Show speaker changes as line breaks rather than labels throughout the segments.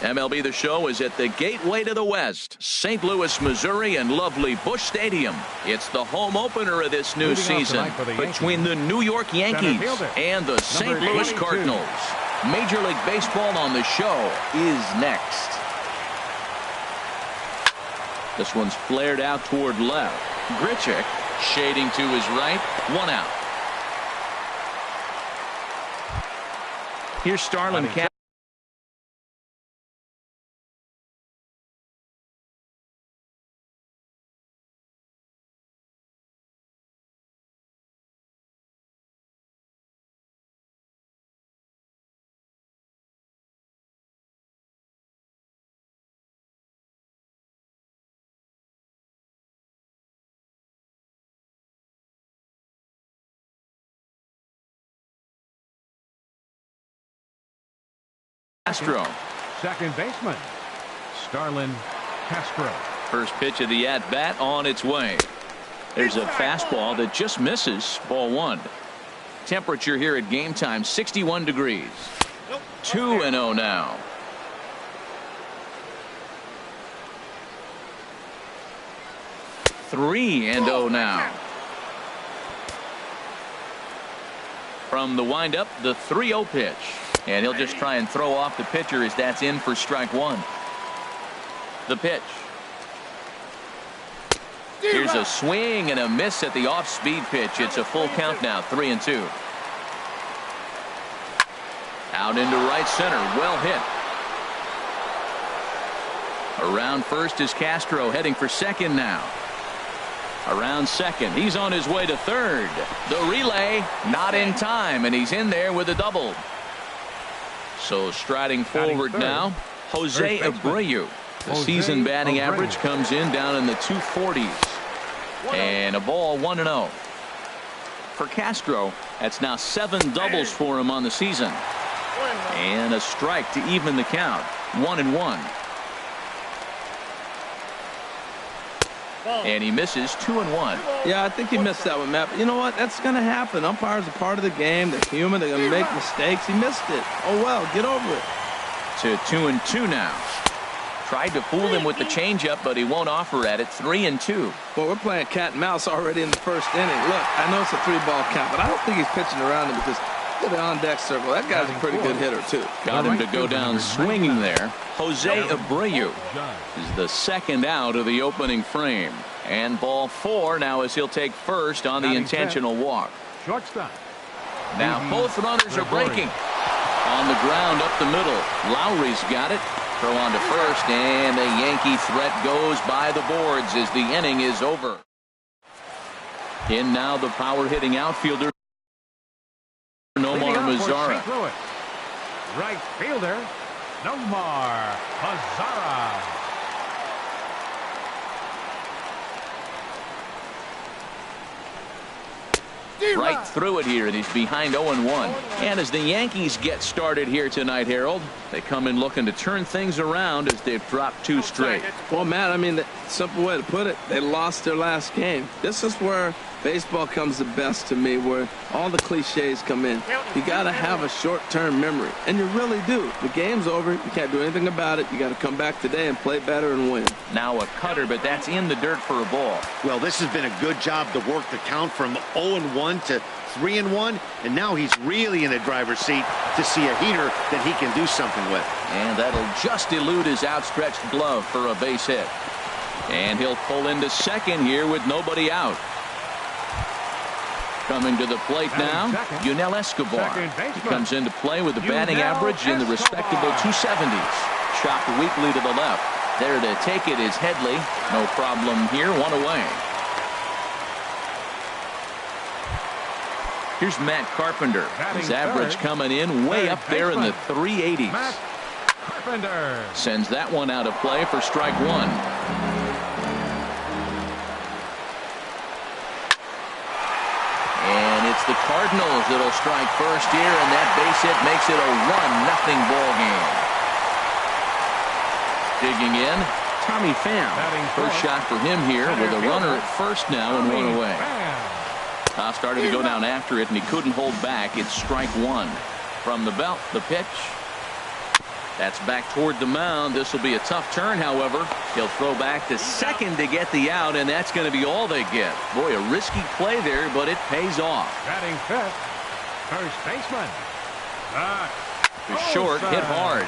MLB The Show is at the gateway to the West, St. Louis, Missouri, and lovely Busch Stadium. It's the home opener of this new season between the New York Yankees and the St. Louis Cardinals. Major League Baseball on the show is next. This one's flared out toward left. Grichuk shading to his right. 1 out. Here's Starlin. Castro.
Second baseman, Starlin Castro.
First pitch of the at-bat on its way. There's a fastball that just misses. Ball 1. Temperature here at game time, 61 degrees. 2-0 now. Three and 0 now. From the windup, the 3-0 pitch. And he'll just try and throw off the pitcher as that's in for strike 1. The pitch. Here's a swing and a miss at the off-speed pitch. It's a full count now, 3-2. Out into right center, well hit. Around first is Castro, heading for second now. Around second, he's on his way to third. The relay not in time, and he's in there with a double. So striding forward now, Jose Abreu. The season batting average comes in down in the 240s. And a ball, 1-0. For Castro, that's now 7 doubles for him on the season. And a strike to even the count, 1-1. And he misses 2-1.
Yeah, I think he missed that one, Matt. But you know what? That's going to happen. Umpires are part of the game. They're human. They're going to make mistakes. He missed it. Oh, well, get over it.
To 2-2 now. Tried to fool him with the changeup, but he won't offer at it. 3-2.
Well, we're playing cat and mouse already in the first inning. Look, I know it's a 3-ball count, but I don't think he's pitching around him because look at the on-deck circle. That guy's a pretty good hitter, too.
Got him to go down swinging there. Jose Abreu is the second out of the opening frame. And ball 4 now as he'll take first on the intentional walk.
Shortstop.
Now both runners are breaking. On the ground up the middle. Lowry's got it. Throw on to first, and the Yankee threat goes by the boards as the inning is over. In now the power-hitting outfielder, Nomar Mazara.
Right fielder, Nomar Mazara.
Right through it here, and he's behind 0-1. And as the Yankees get started here tonight, Harold, they come in looking to turn things around as they've dropped 2 straight.
Well, Matt, I mean, the simple way to put it, they lost their last game. This is where baseball comes the best to me, where all the cliches come in. You got to have a short-term memory, and you really do. The game's over. You can't do anything about it. You got to come back today and play better and win.
Now a cutter, but that's in the dirt for a ball.
Well, this has been a good job to work the count from 0-1 to 3-1, and now he's really in the driver's seat to see a heater that he can do something with.
And that'll just elude his outstretched glove for a base hit. And he'll pull into second here with nobody out. Coming to the plate now, Yunel Escobar. He comes into play with a batting average in the respectable 270s. Chopped weakly to the left. There to take it is Headley. No problem here, 1 away. Here's Matt Carpenter. His average coming in way up there in the 380s.
Carpenter
sends that one out of play for strike 1. And it's the Cardinals that'll strike first here, and that base hit makes it a 1-0 ball game. Digging in, Tommy Pham. First shot for him here with a runner at first now and 1 away. Started to go down after it, and he couldn't hold back. It's strike one. From the belt, the pitch. That's back toward the mound. This will be a tough turn, however. He'll throw back to second to get the out, and that's going to be all they get. Boy, a risky play there, but it pays off.
Batting fifth, first baseman.
Short, hit hard.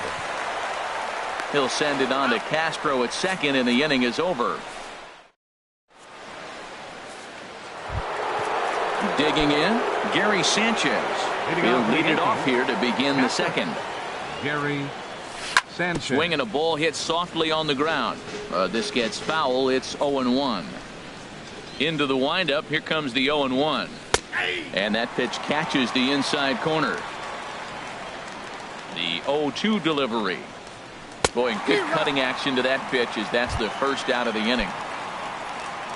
He'll send it on to Castro at second, and the inning is over. Digging in, Gary Sanchez. He'll lead it off here to begin the second.
Gary Sanchez.
Swinging a ball hit softly on the ground. This gets foul. It's 0-1. Into the windup. Here comes the 0-1. And that pitch catches the inside corner. The 0-2 delivery. Boy, good cutting action to that pitch as that's the first out of the inning.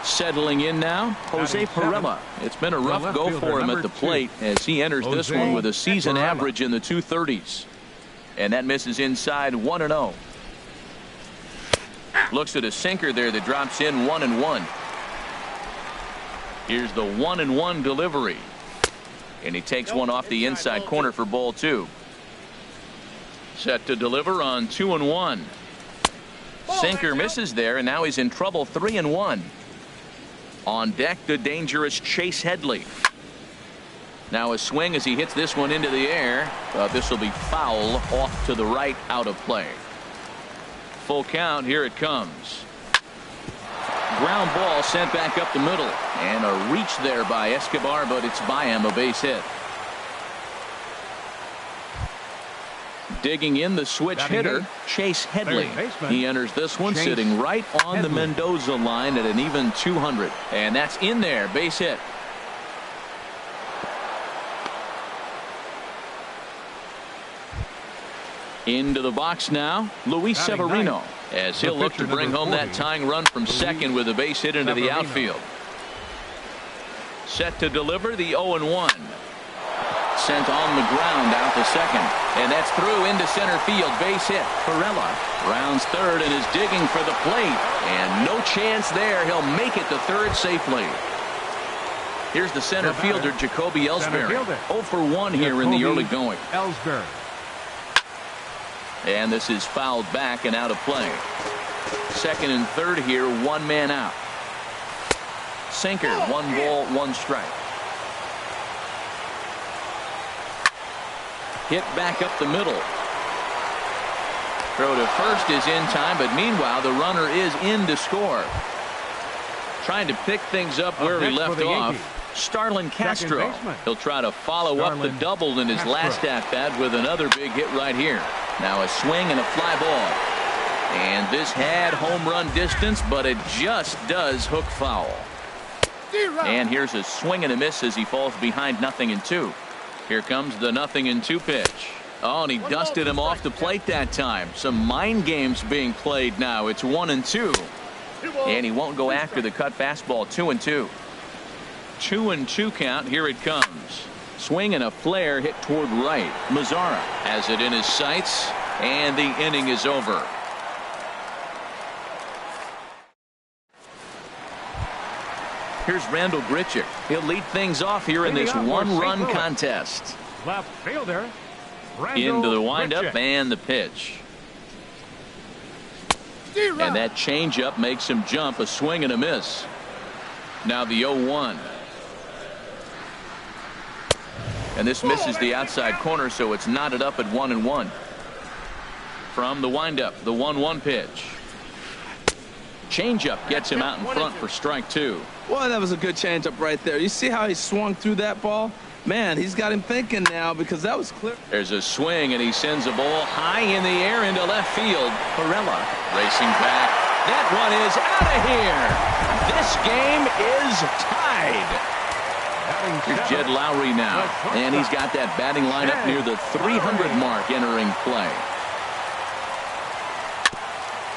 Settling in now, Jose Perella. It's been a rough go for him at the plate as he enters this one with a season average in the 230s. And that misses inside 1-0. Looks at a sinker there that drops in 1-1. Here's the 1-1 delivery. And he takes one off the inside corner for ball two. Set to deliver on 2-1. Sinker misses there, and now he's in trouble. 3-1. On deck, the dangerous Chase Headley. Now a swing as he hits this one into the air. This will be foul, off to the right, out of play. Full count. Here it comes. Ground ball sent back up the middle, and a reach there by Escobar, but it's by him, a base hit. Digging in, the switch hitter, Chase Headley. He enters this one sitting right on the Mendoza line at an even 200. And that's in there, base hit. Into the box now, Luis Severino, as he'll look to bring home that tying run from second with a base hit into the outfield. Set to deliver the 0-1. Sent on the ground out to second, and that's through into center field. Base hit. Perella rounds third and is digging for the plate, and no chance there. He'll make it to third safely. Here's the center fielder, Jacoby Ellsbury. 0 for 1 here in the early going.
Ellsbury.
And this is fouled back and out of play. Second and third here, one man out. Sinker, 1 ball, 1 strike. Hit back up the middle. Throw to first is in time, but meanwhile the runner is in to score. Trying to pick things up where he left off. Starlin Castro. He'll try to follow up the double in his last at-bat with another big hit right here. Now a swing and a fly ball. And this had home run distance, but it just does hook foul. And here's a swing and a miss as he falls behind 0-2. Here comes the 0-2 pitch. Oh, and he dusted him off the plate that time. Some mind games being played now. It's 1-2. And he won't go after the cut fastball. 2-2. 2-2 count. Here it comes. Swing and a flare hit toward right. Mazzara has it in his sights, and the inning is over. Here's Randall Grichuk. He'll lead things off here in this one-run contest.
Left fielder,
into the windup and the pitch. And that changeup makes him jump. A swing and a miss. Now the 0-1. And this misses the outside corner, so it's knotted up at 1-1. From the windup, the 1-1 pitch. Changeup gets him out in front for strike 2.
Boy, that was a good changeup right there. You see how he swung through that ball? Man, he's got him thinking now because that was clear.
There's a swing, and he sends a ball high in the air into left field. Perella racing back. That one is out of here. This game is tied. Here's Jed Lowry now, and he's got that batting lineup near the 300 mark entering play.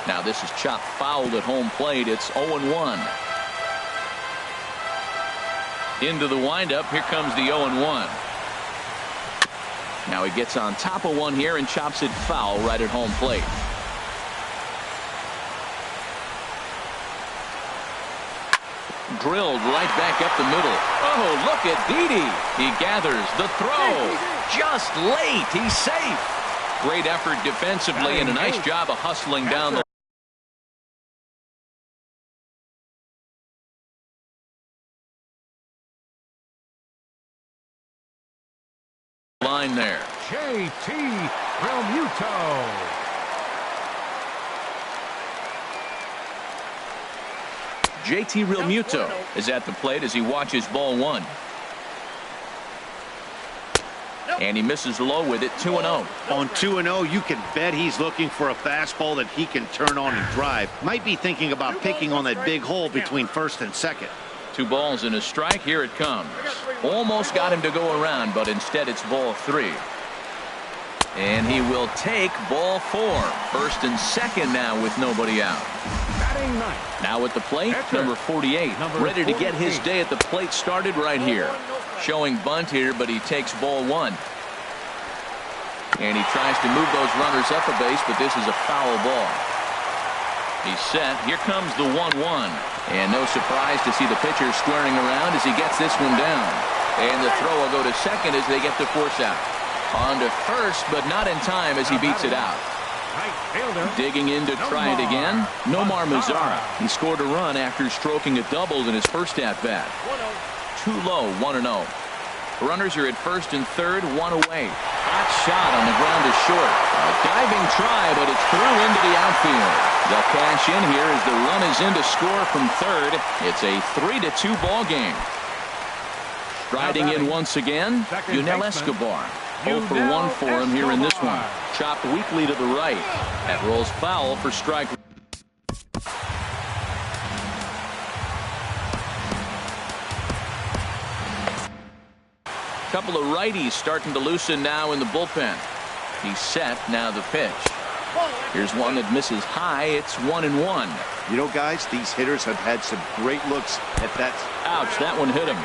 Now this is chopped fouled at home plate. It's 0-1. Into the windup. Here comes the 0-1. Now he gets on top of one here and chops it foul right at home plate. Drilled right back up the middle. Oh, look at Didi. He gathers the throw. Just late. He's safe. Great effort defensively and a nice job of hustling down the line there. JT Realmuto is at the plate as he watches ball one. And he misses low with it, 2-0.
On 2-0, you can bet he's looking for a fastball that he can turn on and drive. Might be thinking about picking on that big hole between first and second.
2 balls and a strike. Here it comes. Almost got him to go around, but instead it's ball 3. And he will take ball 4. First and second now with nobody out. Now at the plate, number 48. Ready to get his day at the plate started right here. Showing bunt here, but he takes ball 1. And he tries to move those runners up a base, but this is a foul ball. He's set. Here comes the 1-1. And no surprise to see the pitcher squaring around as he gets this one down. And the throw will go to second as they get the force out. On to first, but not in time as he beats it out. Digging in to try it again, Nomar Mazara. He scored a run after stroking a double in his first at-bat. Too low, 1-0. Runners are at first and third, 1 away. Hot shot on the ground is short. A diving try, but it's through into the outfield. They'll cash in here as the run is in to score from third. It's a 3-2 ball game. Striding in once again, Yunel Escobar. 0 for 1 for him here in this one. Chopped weakly to the right. That rolls foul for strike. Couple of righties starting to loosen now in the bullpen. He's set. Now the pitch. Here's one that misses high. It's 1-1.
You know, guys, these hitters have had some great looks at that.
Ouch, that one hit him.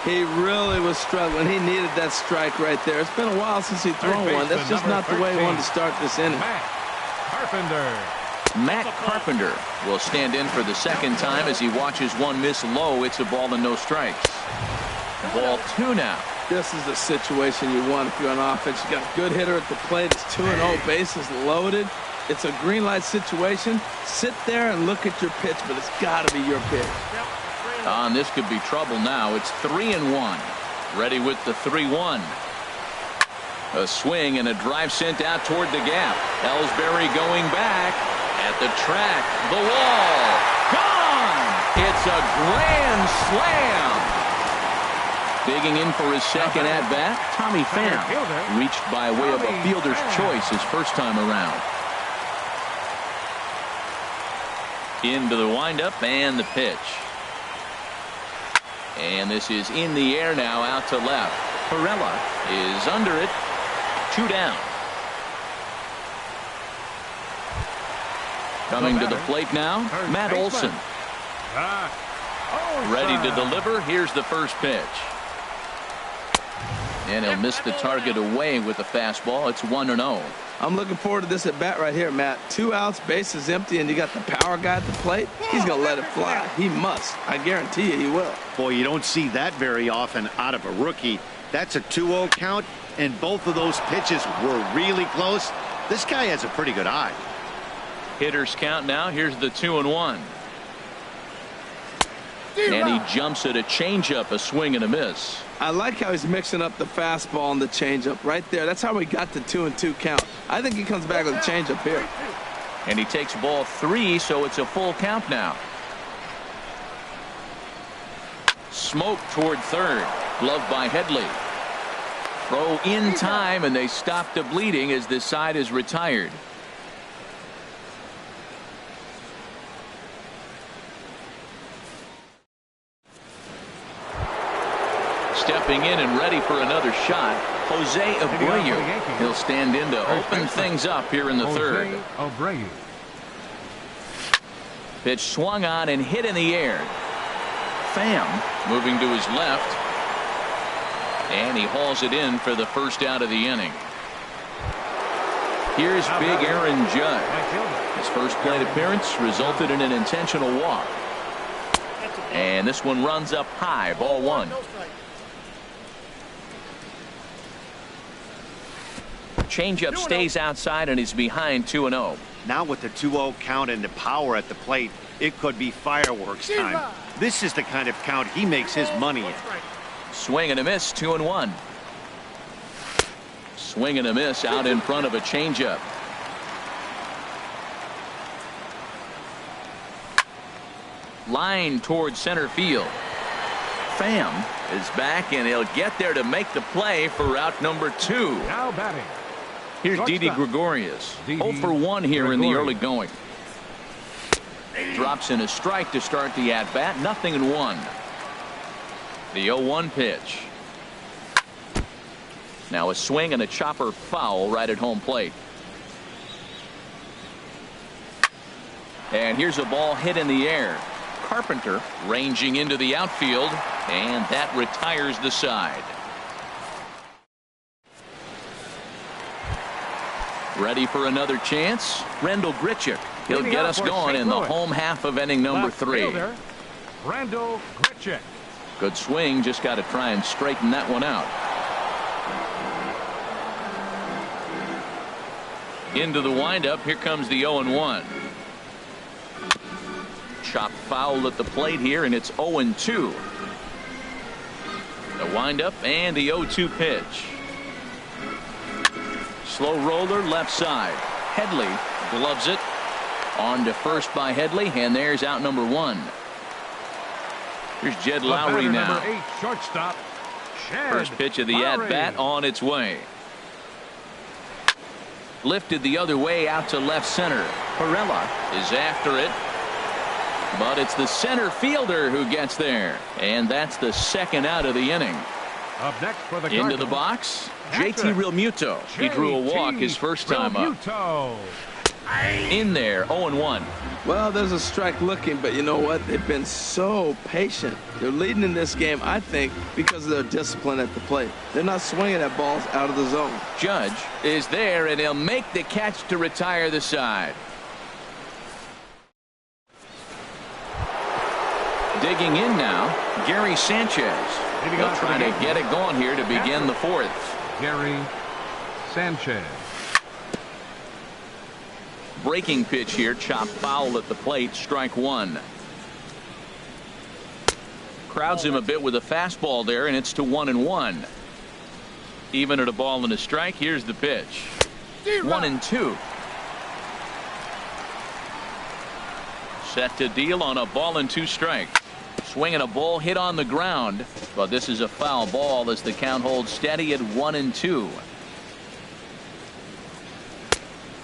He really was struggling. He needed that strike right there. It's been a while since he's thrown one. That's just not the way he wanted to start this inning.
Matt Carpenter will stand in for the second time as he watches one miss low. It's a ball and no strikes. Ball 2 now.
This is the situation you want if you're on offense. You got a good hitter at the plate. It's 2-0, bases loaded. It's a green light situation. Sit there and look at your pitch, but it's got to be your pitch.
And this could be trouble now. It's 3-1. Ready with the 3-1. A swing and a drive sent out toward the gap. Ellsbury going back at the track. The wall. Gone! It's a grand slam. Digging in for his second at-bat, Tommy Pham reached by way of a fielder's choice his first time around. Into the windup and the pitch. And this is in the air now, out to left. Perella is under it. 2 down. Coming to the plate now, Matt Olson. Ready to deliver. Here's the first pitch. And he'll miss the target away with a fastball. It's 1-0.
I'm looking forward to this at bat right here, Matt. 2 outs, bases empty, and you got the power guy at the plate. He's going to let it fly. He must. I guarantee you he will.
Boy, you don't see that very often out of a rookie. That's a 2-0 count, and both of those pitches were really close. This guy has a pretty good eye.
Hitters count now. Here's the 2-1. And he jumps at a changeup, a swing and a miss.
I like how he's mixing up the fastball and the changeup right there. That's how we got the 2-2 count. I think he comes back with a changeup here.
And he takes ball 3, so it's a full count now. Smoke toward third. Glove by Headley. Throw in time, and they stop the bleeding as this side is retired. Stepping in and ready for another shot, Jose Abreu. He'll stand in to open things up here in the third. Pitch swung on and hit in the air. Pham moving to his left. And he hauls it in for the first out of the inning. Here's big Aaron Judge. His first plate appearance resulted in an intentional walk. And this one runs up high, ball one. Changeup stays outside and he's behind 2-0.
Now with the 2-0 count and the power at the plate, it could be fireworks time. This is the kind of count he makes his money in.
Swing and a miss, 2-1. Swing and a miss out in front of a changeup. Line towards center field. Pham is back and he'll get there to make the play for route number 2.
Now batting.
Here's Didi Gregorius. 0 for 1 here in the early going. Drops in a strike to start the at bat. 0-1. The 0-1 pitch. Now a swing and a chopper foul right at home plate. And here's a ball hit in the air. Carpenter ranging into the outfield, and that retires the side. Ready for another chance? Randall Grichuk. He'll get us going in the home half of inning number 3.
Randall Grichuk.
Good swing, just got to try and straighten that one out. Into the windup, here comes the 0-1. Chop foul at the plate here, and it's 0-2. The windup and the 0-2 pitch. Slow roller left side. Headley gloves it. On to first by Headley, and there's out number 1. Here's Jed Lowry now.
Number 8, shortstop.
First pitch of the at-bat on its way. Lifted the other way out to left center. Perella is after it. But it's the center fielder who gets there. And that's the second out of the inning.
Up next for the
Into the box, JT Realmuto. He drew a walk his first time up. In there, 0-1.
Well, there's a strike looking, but you know what? They've been so patient. They're leading in this game, I think, because of their discipline at the plate. They're not swinging at balls out of the zone.
Judge is there, and he'll make the catch to retire the side. Digging in now, Gary Sanchez. They'll try to get it going here to begin the 4th.
Gary Sanchez.
Breaking pitch here, chop foul at the plate, strike 1. Crowds him a bit with a fastball there, and it's to 1-1. Even at a ball and a strike, here's the pitch. 1-2. Set to deal on a ball and 2 strikes. Swinging a ball hit on the ground, but this is a foul ball as the count holds steady at 1-2.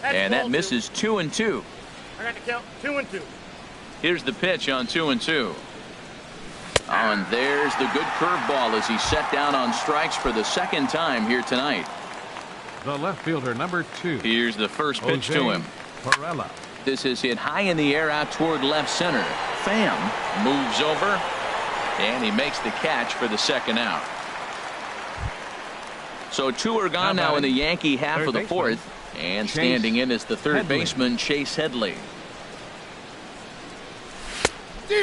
And that misses 2-2.
I got to count 2-2.
Here's the pitch on 2-2. Oh, and there's the good curveball as he's set down on strikes for the second time here tonight.
The left fielder, number 2.
Here's the first pitch to him.
Perella.
This is hit high in the air out toward left center. Pham moves over, and he makes the catch for the second out. So 2 are gone now in the Yankee half of the 4th. And standing in is the third baseman, Chase Headley.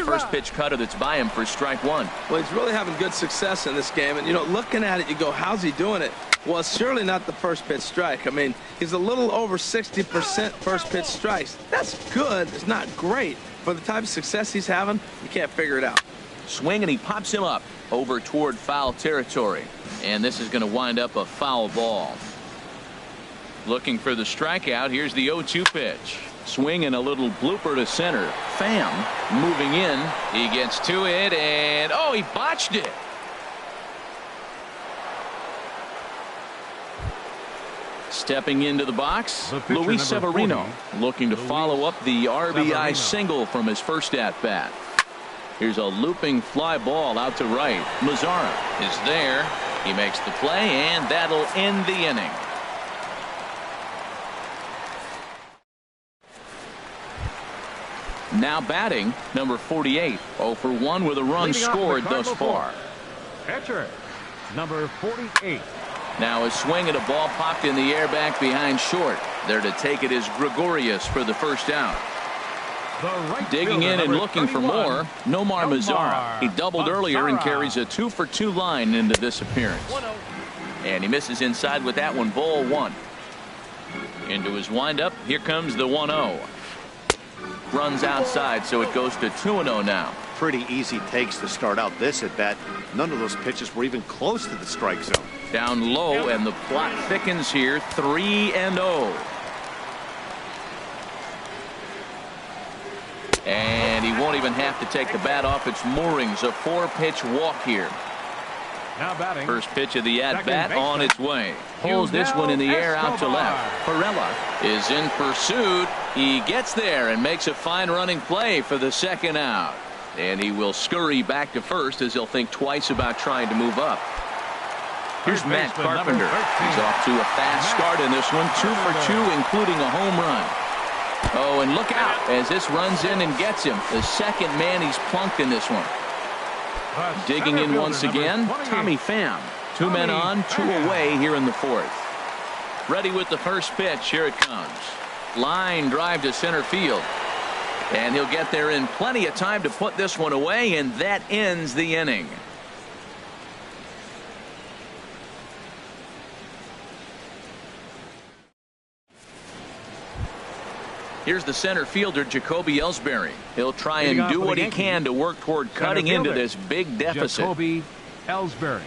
First pitch cutter that's by him for strike 1.
Well, he's really having good success in this game. And, you know, looking at it, you go, how's he doing it? Well, it's surely not the first pitch strike. I mean, he's a little over 60% first pitch strikes. That's good. It's not great. For the type of success he's having, you can't figure it out.
Swing, and he pops him up over toward foul territory. And this is going to wind up a foul ball. Looking for the strikeout. Here's the 0-2 pitch. Swing and a little blooper to center. Pham moving in. He gets to it, and oh, he botched it. Stepping into the box, Luis Severino looking to follow up the RBI single from his first at-bat. Here's a looping fly ball out to right. Mazzara is there. He makes the play, and that'll end the inning. Now batting, number 48. 0 for 1 with a run scored thus far.
Catcher, number 48.
Now a swing at a ball popped in the air back behind short. There to take it is Gregorius for the first out. Digging in and looking for more, Nomar Mazara. He doubled earlier and carries a 2-for-2 line into this appearance. And he misses inside with that one. Ball one. Into his windup. Here comes the 1-0. Runs outside, so it goes to 2-0 now.
Pretty easy takes to start out this at bat. None of those pitches were even close to the strike zone.
Down low, and the plot thickens here. 3-0. And he won't even have to take the bat off its moorings. A 4-pitch walk here.
Now batting.
First pitch of the at-bat on its way. Pulls this one in the air out to left. Perella is in pursuit. He gets there and makes a fine running play for the second out. And he will scurry back to first as he'll think twice about trying to move up. Here's Matt Carpenter. He's off to a fast start in this one. 2 for 2, including a home run. Oh, and look out as this runs in and gets him. The second man he's plunked in this one. Digging in once again, Tommy Pham. 2 men on, 2 away here in the fourth. Ready with the first pitch. Here it comes. Line drive to center field. And he'll get there in plenty of time to put this one away, and that ends the inning. Here's the center fielder, Jacoby Ellsbury. He'll try and do what he can to work toward cutting into this big deficit.
Jacoby Ellsbury.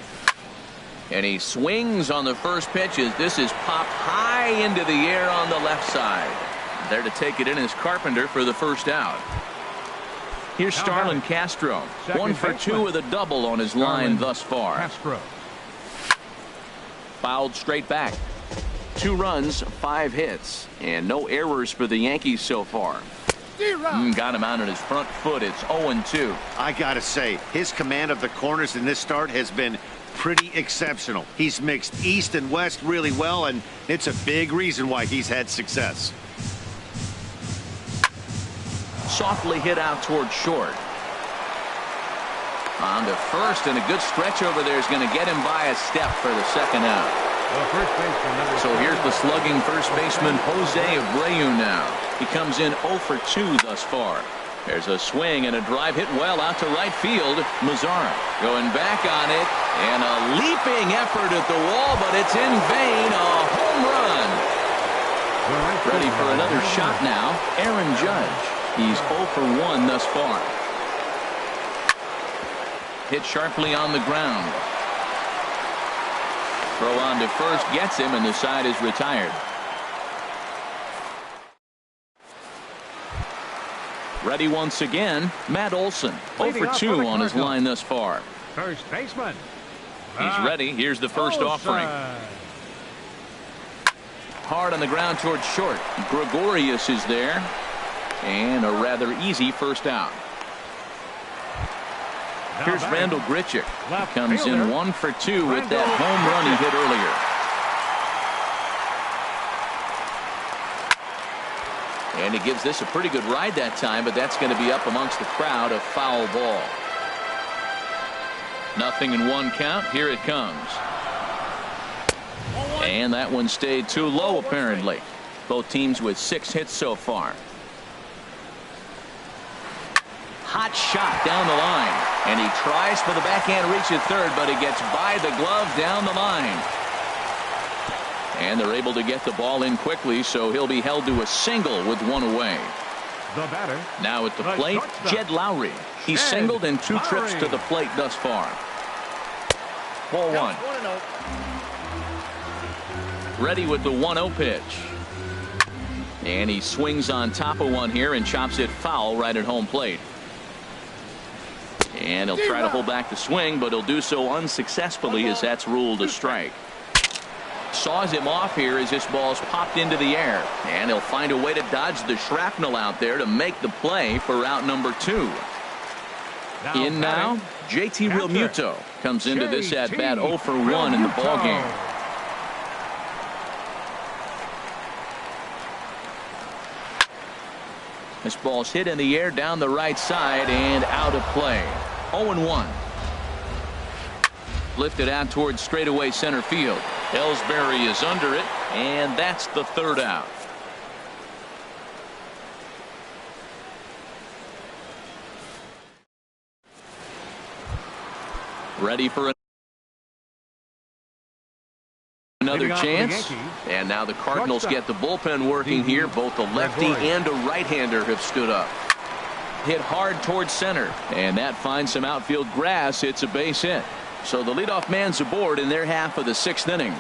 And he swings on the first pitch as this is popped high into the air on the left side. There to take it in is Carpenter for the first out. Here's Starlin Castro. 1 for 2 with a double on his line thus far.
Castro.
Fouled straight back. 2 runs, 5 hits, and no errors for the Yankees so far. Got him out on his front foot. It's 0-2.
I gotta say, his command of the corners in this start has been pretty exceptional. He's mixed east and west really well, and it's a big reason why he's had success.
Softly hit out toward short. On to first, and a good stretch over there is going to get him by a step for the second out. So here's the slugging first baseman Jose Abreu now. He comes in 0 for 2 thus far. There's a swing and a drive hit well out to right field. Mazara going back on it, and a leaping effort at the wall, but it's in vain. A home run. Ready for another shot now. Aaron Judge. He's 0 for 1 thus far. Hit sharply on the ground. Throw on to first gets him, and the side is retired. Ready once again, Matt Olson. 0 for 2 on his line thus far.
First baseman.
He's ready. Here's the first offering. Hard on the ground towards short. Gregorius is there. And a rather easy first out. Here's Randall Grichuk. He comes in 1 for 2 with that home run he hit earlier. And he gives this a pretty good ride that time, but that's going to be up amongst the crowd. A foul ball. 0-1 count. Here it comes. And that one stayed too low apparently. Both teams with 6 hits so far. Hot shot down the line, and he tries for the backhand reach at third, but he gets by the glove down the line. And they're able to get the ball in quickly, so he'll be held to a single with 1 away.
The batter.
Now at the plate, Jed Lowry. He's singled in 2 trips to the plate thus far. Ball 1. Ready with the 1-0 pitch. And he swings on top of one here and chops it foul right at home plate. And he'll try to hold back the swing, but he'll do so unsuccessfully as that's ruled a strike. Saws him off here as this ball's popped into the air. And he'll find a way to dodge the shrapnel out there to make the play for out number 2. In now, JT Realmuto comes into this at bat 0 for 1 in the ballgame. This ball's hit in the air down the right side and out of play. 0-1. Lifted out towards straightaway center field. Ellsbury is under it, and that's the third out. Ready for another chance. And now the Cardinals get the bullpen working here. Both the lefty and a right-hander have stood up. Hit hard towards center, and that finds some outfield grass. It's a base hit. So the leadoff man's aboard in their half of the 6th inning.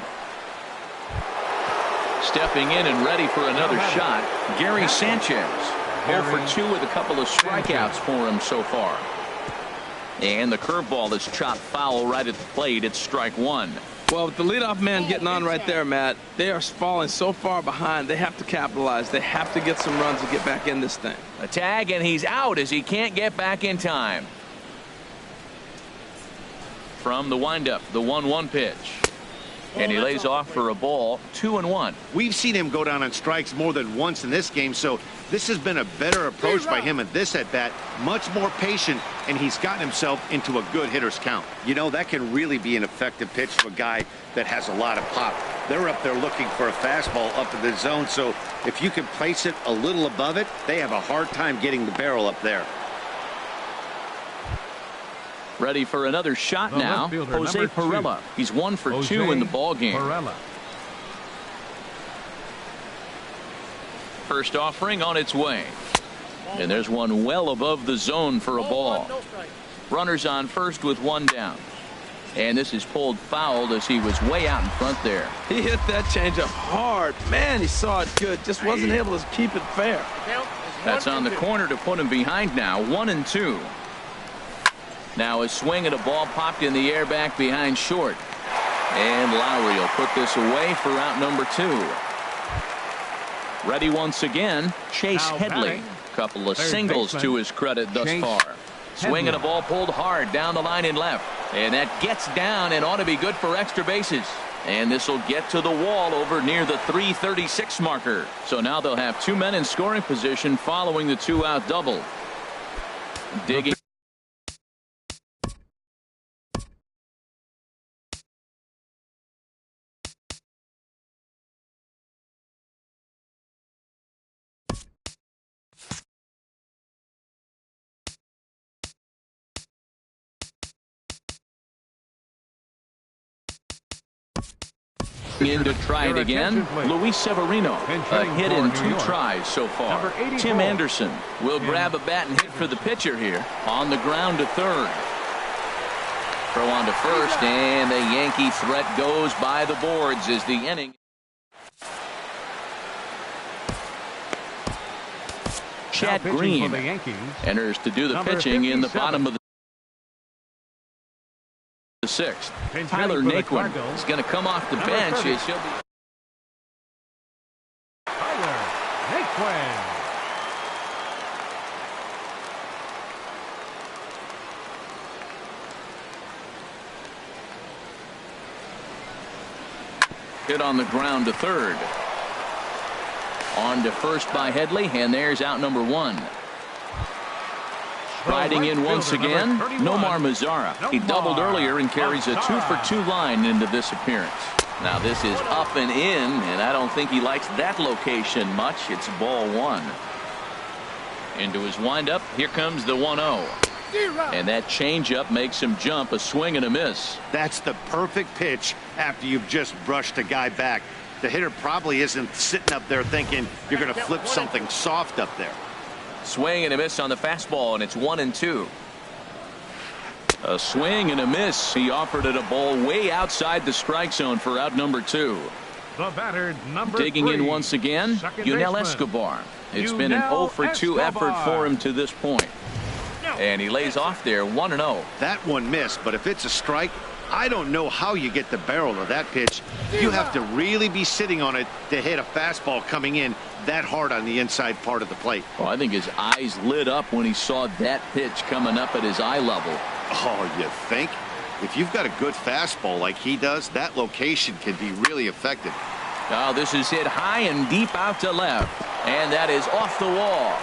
Stepping in and ready for another shot, Gary Sanchez. 0 for 2 with a couple of strikeouts for him so far. And the curveball is chopped foul right at the plate. It's strike 1.
Well, with the leadoff man getting on right there, Matt, they are falling so far behind. They have to capitalize. They have to get some runs to get back in this thing.
A tag, and he's out as he can't get back in time. From the windup, the 1-1 pitch. And he lays off for a ball, 2-1.
We've seen him go down on strikes more than once in this game, so this has been a better approach by him at this at-bat. Much more patient, and he's gotten himself into a good hitter's count. You know, that can really be an effective pitch to a guy that has a lot of pop. They're up there looking for a fastball up in the zone, so if you can place it a little above it, they have a hard time getting the barrel up there.
Ready for another shot now, Jose Pirela. He's 1 for 2 in the ball game. First offering on its way. And there's one well above the zone for a ball. Runners on first with 1 down. And this is pulled foul as he was way out in front there.
He hit that changeup hard. Man, he saw it good. Just wasn't able to keep it fair.
That's on the corner to put him behind now. 1-2. Now a swing and a ball popped in the air back behind short. And Lowry will put this away for out number 2. Ready once again, Chase Headley. Couple of singles to his credit thus far. Swing and a ball pulled hard down the line in left. And that gets down and ought to be good for extra bases. And this will get to the wall over near the 336 marker. So now they'll have 2 men in scoring position following the 2-out double. Digging. In to try it again, Luis Severino. A hit in 2 tries so far. Tim Anderson will grab a bat and hit for the pitcher here. On the ground to third. Throw on to first, and the Yankee threat goes by the boards as the inning. Chad Green enters to do the pitching in the bottom of the 6th. Tyler Naquin is going to come off the bench. He'll be
Tyler Naquin.
hit on the ground to third. On to first by Headley, and there's out number 1. Riding in once again, Nomar Mazara. He doubled earlier and carries a 2-for-2 line into this appearance. Now this is up and in, and I don't think he likes that location much. It's ball 1. Into his windup, here comes the 1-0. And that changeup makes him jump, a swing and a miss.
That's the perfect pitch after you've just brushed a guy back. The hitter probably isn't sitting up there thinking you're going to flip something soft up there.
Swing and a miss on the fastball, and it's 1-2. A swing and a miss. He offered it a ball way outside the strike zone for out number 2.
The batter, number
Digging
3,
in once again, Yunel Escobar. It's been an 0-for-2 effort for him to this point. And he lays off there, 1-0.
That one missed, but if it's a strike, I don't know how you get the barrel of that pitch. You have to really be sitting on it to hit a fastball coming in that hard on the inside part of the plate.
Well, I think his eyes lit up when he saw that pitch coming up at his eye level.
Oh, you think? If you've got a good fastball like he does, that location can be really effective.
Oh, this is hit high and deep out to left. And that is off the wall.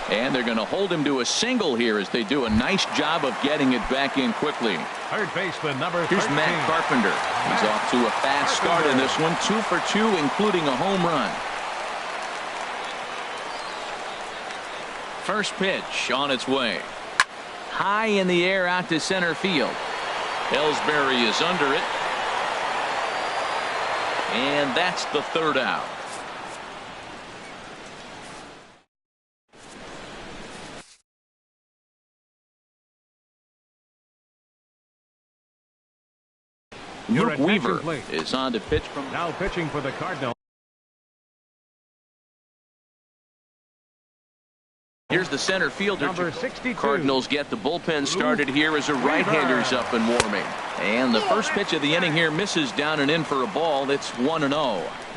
And they're going to hold him to a single here as they do a nice job of getting it back in quickly.
Third baseman, number 13.
Here's Matt Carpenter. He's off to a fast start in this one. 2 for 2, including a home run. First pitch on its way. high in the air out to center field. Ellsbury is under it. And that's the third out. Luke Weaver is on to pitch from
now pitching for the Cardinals.
Here's the center fielder.
Number 62.
Cardinals get the bullpen started here as a right-hander's up and warming. And the first pitch of the inning here misses down and in for a ball. It's 1-0.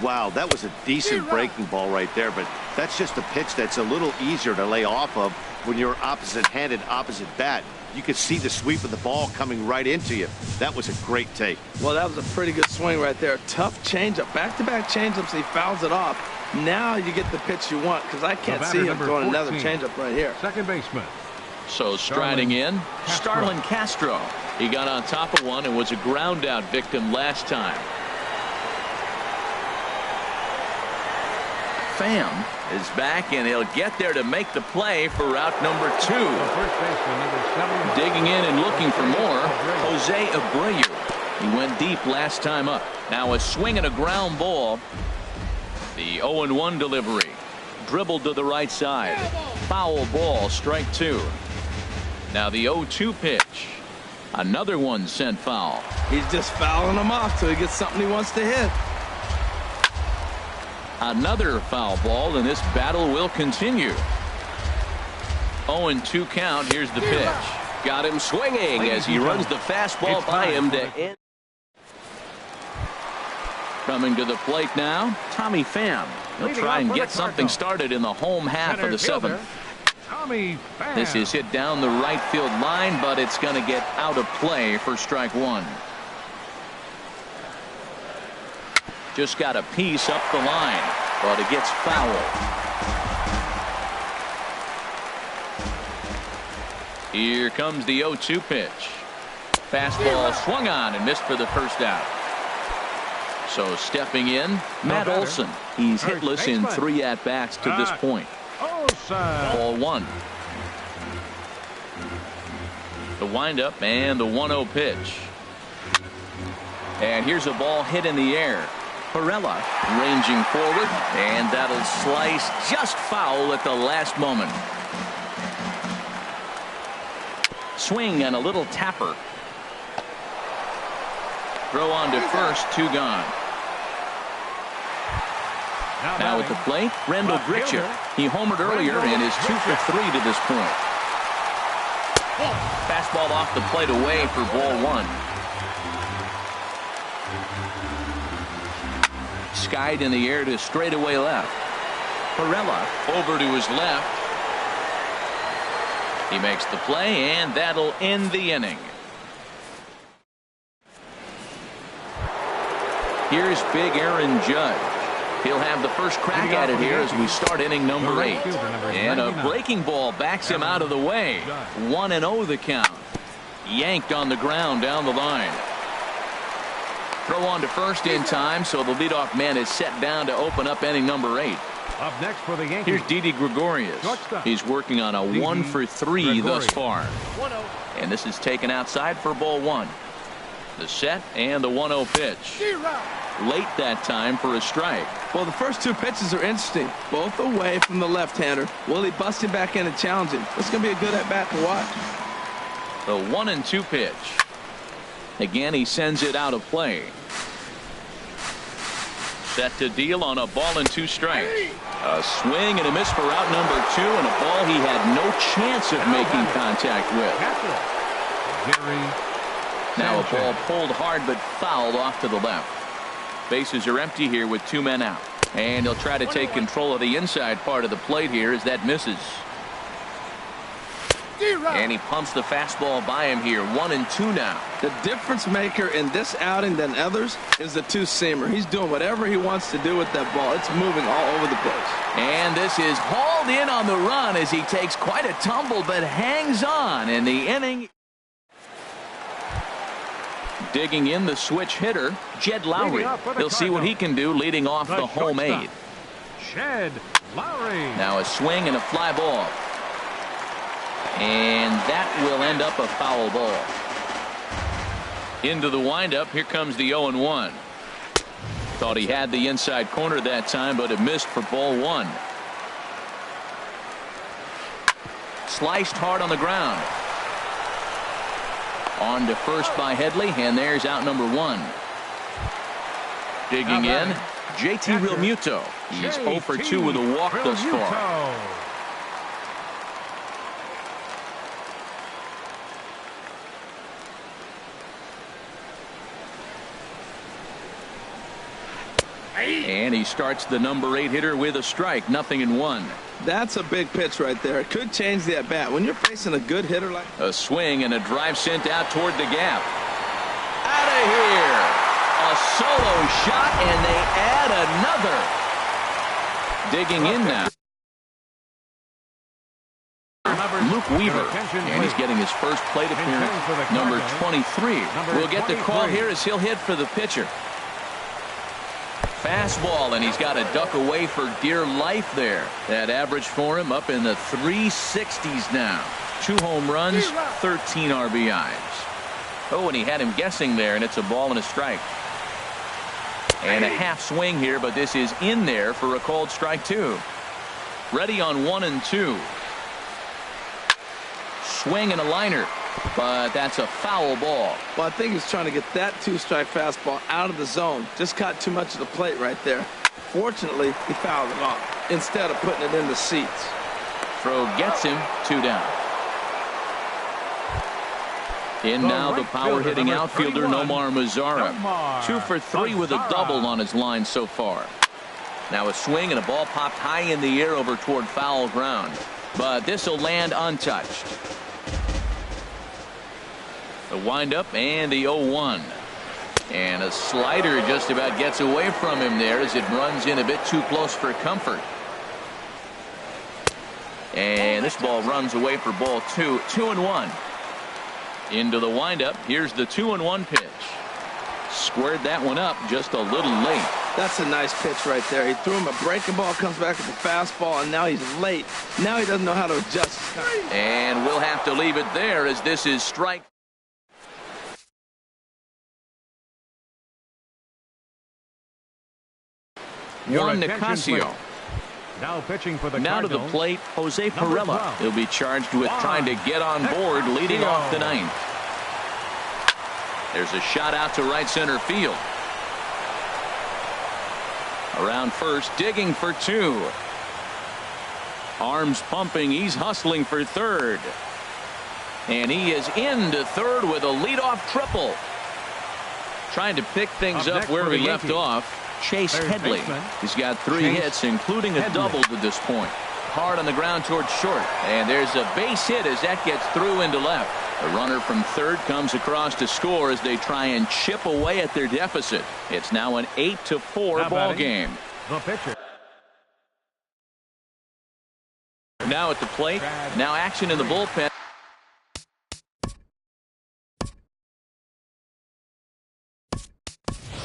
Wow, that was a decent breaking ball right there, but that's just a pitch that's a little easier to lay off of when you're opposite-handed, opposite bat. You could see the sweep of the ball coming right into you. That was a great take.
Well, that was a pretty good swing right there. Tough changeup. Back-to-back changeups. He fouls it off. Now you get the pitch you want, because I can't see him throwing another changeup right here.
Second baseman.
So striding in, Starlin Castro. He got on top of one and was a ground out victim last time. Pham is back, and he'll get there to make the play for route number 2.
First baseman, number 7.
Digging in and looking for more, Jose Abreu. He went deep last time up. Now a swing and a ground ball. The 0-1 delivery. Dribbled to the right side. Foul ball, strike 2. Now the 0-2 pitch. Another one sent foul.
He's just fouling them off till he gets something he wants to hit.
Another foul ball, and this battle will continue. 0-2 count. Here's the pitch. Got him swinging as he runs the fastball by him to end. Coming to the plate now, Tommy Pham. He'll try and get something started in the home half of the 7th.
Tommy Pham.
This is hit down the right field line, but it's going to get out of play for strike 1. Just got a piece up the line, but it gets foul. Here comes the 0-2 pitch. Fastball swung on and missed for the first out. So stepping in, Matt Olson. He's hitless in 3 at-bats to this point. Ball 1. The windup and the 1-0 pitch. And here's a ball hit in the air. Perella ranging forward, and that'll slice just foul at the last moment. Swing and a little tapper. Throw on to first, 2 gone. Now at the plate, Randall Grichuk. He homered earlier and is 2 for 3 to this point. Fastball off the plate away for ball 1. Skied in the air to straightaway left. Perella over to his left. He makes the play, and that'll end the inning. Here's big Aaron Judge. He'll have the first crack at it here as we start inning number 8. And a breaking ball backs him out of the way. 1-0 the count. Yanked on the ground down the line. Throw on to first in time, so the leadoff man is set down to open up inning number 8.
Up next for the Yankees.
Here's Didi Gregorius. He's working on a 1 for 3 thus far. And this is taken outside for ball 1. The set and the 1-0 pitch. Late that time for a strike.
Well, the first 2 pitches are interesting. Both away from the left-hander. Will he bust him back in and challenge him? It's going to be a good at-bat to watch.
The 1-2 pitch. Again, he sends it out of play. Set to deal on a ball and 2 strikes. A swing and a miss for out number 2, and a ball he had no chance of making contact with. Now a ball pulled hard but fouled off to the left. Bases are empty here with 2 men out. And he'll try to take control of the inside part of the plate here as that misses. And he pumps the fastball by him here. 1-2 now.
The difference maker in this outing than others is the 2-seamer. He's doing whatever he wants to do with that ball. It's moving all over the place.
And this is hauled in on the run as he takes quite a tumble but hangs on in the inning. Digging in the switch hitter, Jed Lowry. He'll see what he can do leading off the home 8.
Jed Lowry.
Now a swing and a fly ball. And that will end up a foul ball. Into the windup. Here comes the 0-1. Thought he had the inside corner that time, but it missed for ball one. Sliced hard on the ground. On to first by Headley, and there's out number one. Digging in, JT Realmuto. He's 0 for 2 with a walk thus far. And he starts the number 8 hitter with a strike, 0-1.
That's a big pitch right there. It could change the at bat when you're facing a good hitter like
a swing and a drive sent out toward the gap. Out of here. A solo shot, and they add another. Digging in now. Luke Weaver, and he's getting his first plate appearance, number 23. We'll get the call here as he'll hit for the pitcher. Fastball, and he's got to duck away for dear life there. That average for him up in the 360s now. 2 home runs, 13 RBIs. Oh, and he had him guessing there, and it's a ball and a strike. And a half swing here, but this is in there for a called strike 2. Ready on 1 and 2. Swing and a liner, but that's a foul ball.
Well, I think he's trying to get that 2-strike fastball out of the zone. Just caught too much of the plate right there. Fortunately, he fouled it off instead of putting it in the seats.
Throw gets him, 2 down. In now the power-hitting outfielder Nomar Mazara. 2 for 3 with a double on his line so far. Now a swing and a ball popped high in the air over toward foul ground. But this will land untouched. The windup and the 0-1. And a slider just about gets away from him there as it runs in a bit too close for comfort. And this ball runs away for ball 2. 2-1. Into the windup. Here's the 2-1 pitch. Squared that one up just a little late.
That's a nice pitch right there. He threw him a breaking ball, comes back with the fastball, and now he's late. Now he doesn't know how to adjust.
And we'll have to leave it there as this is strike. Juan Nicasio.
Now pitching for the
Now to the plate, Jose Pirela. He'll be charged with trying to get on board leading off the ninth. There's a shot out to right center field. Around first, digging for 2. Arms pumping, he's hustling for third. And he is into third with a leadoff triple. Trying to pick things up where he left off. Chase Headley. He's got 3 hits, including a double to this point. Hard on the ground towards short. And there's a base hit as that gets through into left. The runner from third comes across to score as they try and chip away at their deficit. It's now an 8-4 ball game.
The pitcher.
Now at the plate. Now action in the bullpen.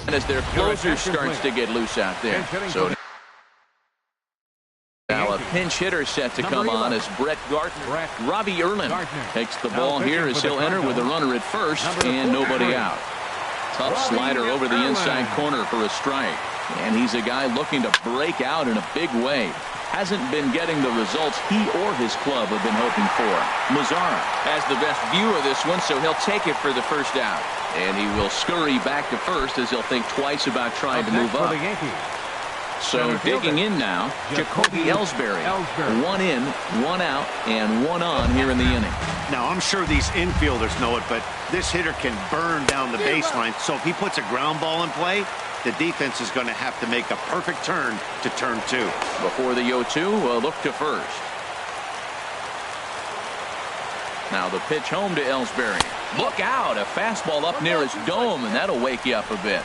And as their closer starts to get loose out there. So now a pinch hitter set to come on as Brett Gardner. Robbie Erlin takes the ball here as he'll enter with a runner at first and nobody out. Tough slider over the inside corner for a strike. And he's a guy looking to break out in a big way. Hasn't been getting the results he or his club have been hoping for. Mazara has the best view of this one, so he'll take it for the first out. And he will scurry back to first as he'll think twice about trying to move up. So digging in now, Jacoby Ellsbury. 1 in, 1 out, and 1 on here in the inning.
Now, I'm sure these infielders know it, but this hitter can burn down the baseline. So if he puts a ground ball in play, the defense is going to have to make a perfect turn to turn 2.
Before the 0-2, a look to first. Now the pitch home to Ellsbury. Look out, a fastball up near his dome, and that'll wake you up a bit.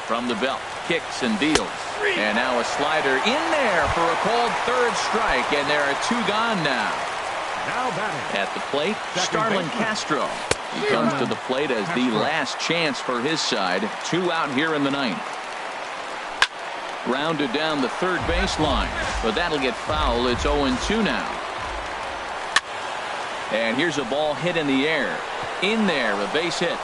From the belt, kicks and deals. And now a slider in there for a called third strike, and there are 2 gone now. At the plate, Starlin Castro. He comes to the plate as the last chance for his side. 2 out here in the ninth. Grounded down the third baseline, but that'll get foul. It's 0-2 now. And here's a ball hit in the air. In there, a base hit.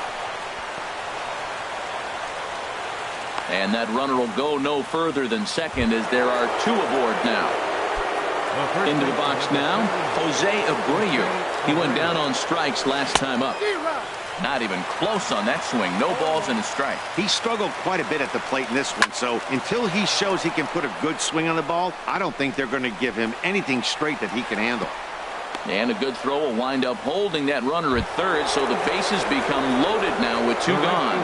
And that runner will go no further than second as there are 2 aboard now. Into the box now, Jose Abreu. He went down on strikes last time up. Not even close on that swing. No balls and a strike.
He struggled quite a bit at the plate in this one, so until he shows he can put a good swing on the ball, I don't think they're going to give him anything straight that he can handle.
And a good throw will wind up holding that runner at third, so the bases become loaded now with 2 gone.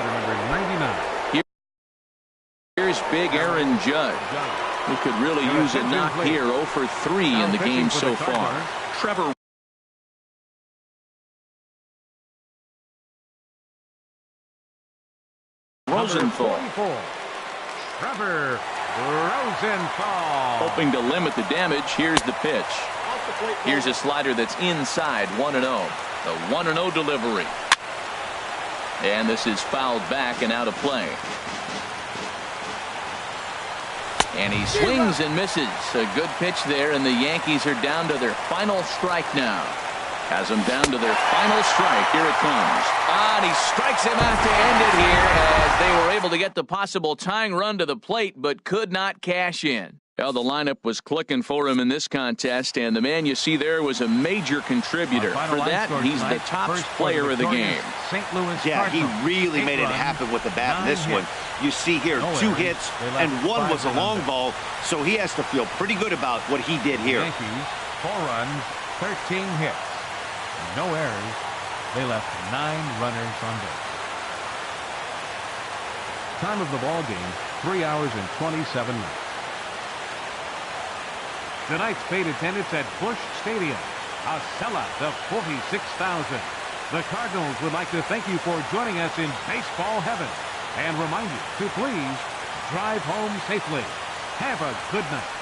Here's big Aaron Judge, who could really use a knock here. 0 for 3 in the game so far. Trevor Rosenthal.
Trevor Rosenthal.
Hoping to limit the damage. Here's the pitch. Here's a slider that's inside. 1-0. The 1-0 delivery. And this is fouled back and out of play. And he swings and misses. A good pitch there, and the Yankees are down to their final strike now. Has them down to their final strike. Here it comes. And he strikes him out to end it here as they were able to get the possible tying run to the plate, but could not cash in. Well, the lineup was clicking for him in this contest, and the man you see there was a major contributor. For that, he's the top player of the game.
Yeah, he really made it happen with the bat in this one. You see here 2 hits, and 1 was a long ball, so he has to feel pretty good about what he did here.
Yankees, 4 runs, 13 hits. No errors. They left 9 runners on base. Time of the ball game, 3 hours and 27 minutes. Tonight's paid attendance at Busch Stadium, a sellout of 46,000. The Cardinals would like to thank you for joining us in baseball heaven and remind you to please drive home safely. Have a good night.